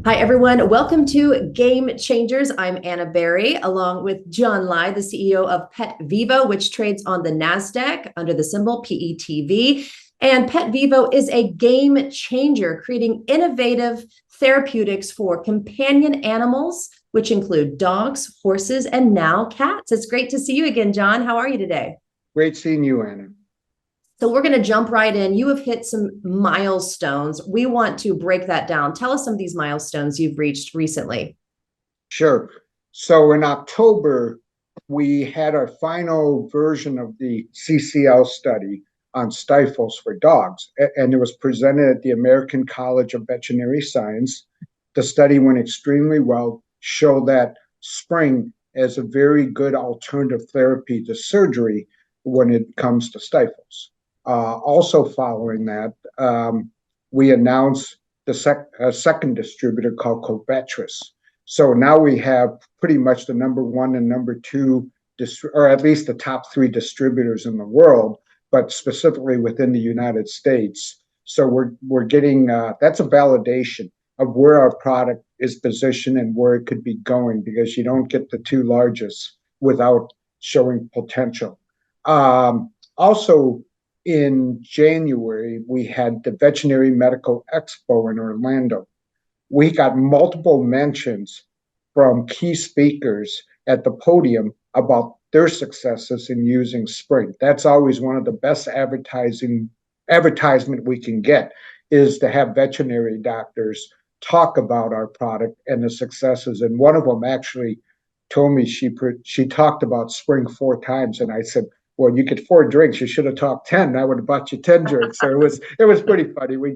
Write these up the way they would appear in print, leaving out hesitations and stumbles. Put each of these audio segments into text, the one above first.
Hi, everyone. Welcome to Game Changers. I'm Anna Berry, along with John Lai, the CEO of PetVivo, which trades on the NASDAQ under the symbol PETV. And PetVivo is a game changer, creating innovative therapeutics for companion animals, which include dogs, horses, and now cats. It's great to see you again, John. How are you today? Great seeing you, Anna. So we're going to jump right in. You have hit some milestones. We want to break that down. Tell us some of these milestones you've reached recently. Sure. So in October, we had our final version of the CCL study on stifles for dogs, and it was presented at the American College of Veterinary Science. The study went extremely well, showed that Spryng is a very good alternative therapy to surgery when it comes to stifles. Also following that, we announced the second distributor called Covetrus. So now we have pretty much the number one and number two, or at least the top three distributors in the world, but specifically within the United States. So we're getting that's a validation of where our product is positioned and where it could be going, because you don't get the two largest without showing potential. Also, in January, we had the Veterinary Medical Expo in Orlando. We got multiple mentions from key speakers at the podium about their successes in using Spryng. That's always one of the best advertisement we can get, is to have veterinary doctors talk about our product and the successes. And one of them actually told me she talked about Spryng 4 times, and I said, well, you get 4 drinks. You should have talked 10. I would have bought you 10 drinks. So it was pretty funny. We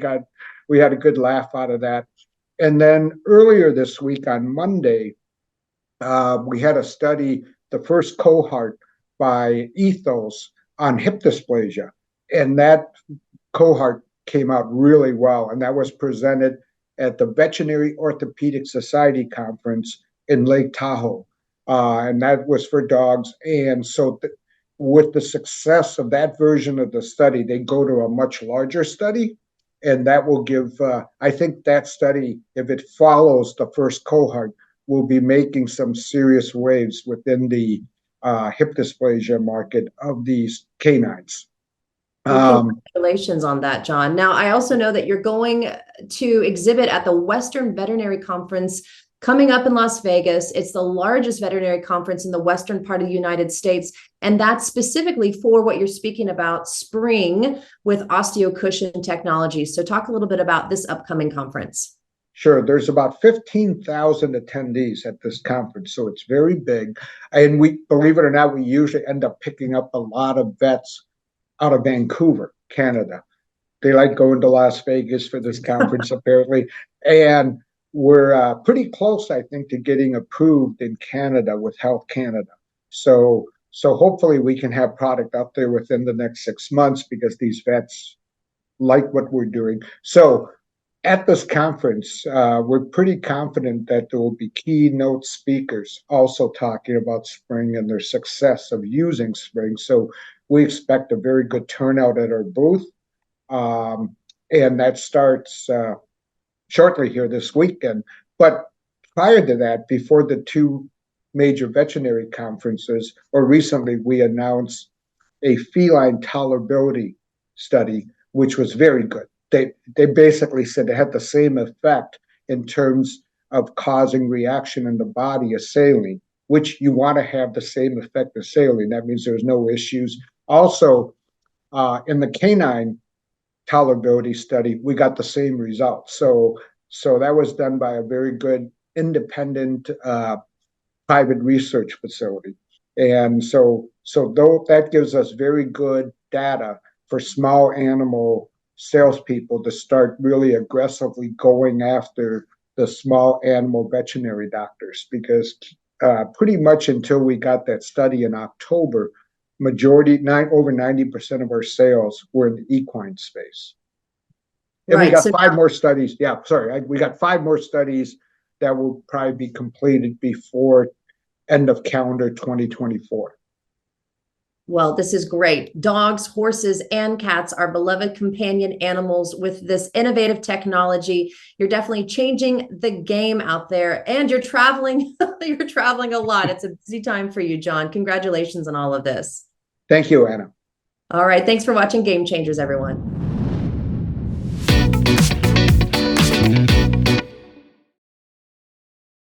had a good laugh out of that. And then earlier this week on Monday, we had a study, the first cohort by Ethos on hip dysplasia, and that cohort came out really well. And that was presented at the Veterinary Orthopedic Society conference in Lake Tahoe, and that was for dogs. And so with the success of that version of the study, they go to a much larger study, and that will give, I think that study, if it follows the first cohort, will be making some serious waves within the hip dysplasia market of these canines. Well, congratulations on that, John. Now, I also know that you're going to exhibit at the Western Veterinary Conference coming up in Las Vegas. It's the largest veterinary conference in the western part of the United States, and that's specifically for what you're speaking about, Spryng with osteocushion technology. So talk a little bit about this upcoming conference. Sure. There's about 15,000 attendees at this conference, so it's very big. And we, believe it or not, we usually end up picking up a lot of vets out of Vancouver, Canada. They like going to Las Vegas for this conference, apparently. And we're pretty close, I think, to getting approved in Canada with Health Canada. So hopefully we can have product out there within the next 6 months, because these vets like what we're doing. So at this conference, we're pretty confident that there will be keynote speakers also talking about Spryng and their success of using Spryng. So we expect a very good turnout at our booth. And that starts shortly here this weekend. But prior to that, before the two major veterinary conferences, or recently, we announced a feline tolerability study, which was very good. They basically said it had the same effect in terms of causing reaction in the body as saline, which you want to have the same effect as saline. That means there's no issues. Also, in the canine tolerability study, we got the same results. So that was done by a very good independent private research facility. And so though that gives us very good data for small animal salespeople to start really aggressively going after the small animal veterinary doctors, because pretty much until we got that study in October, over 90% of our sales were in the equine space. And we got five more studies. Yeah, sorry. We got 5 more studies that will probably be completed before end of calendar 2024. Well, this is great. Dogs, horses, and cats are beloved companion animals. With this innovative technology, you're definitely changing the game out there, and you're traveling. You're traveling a lot. It's a busy time for you, John. Congratulations on all of this. Thank you, Anna. All right. Thanks for watching Game Changers, everyone.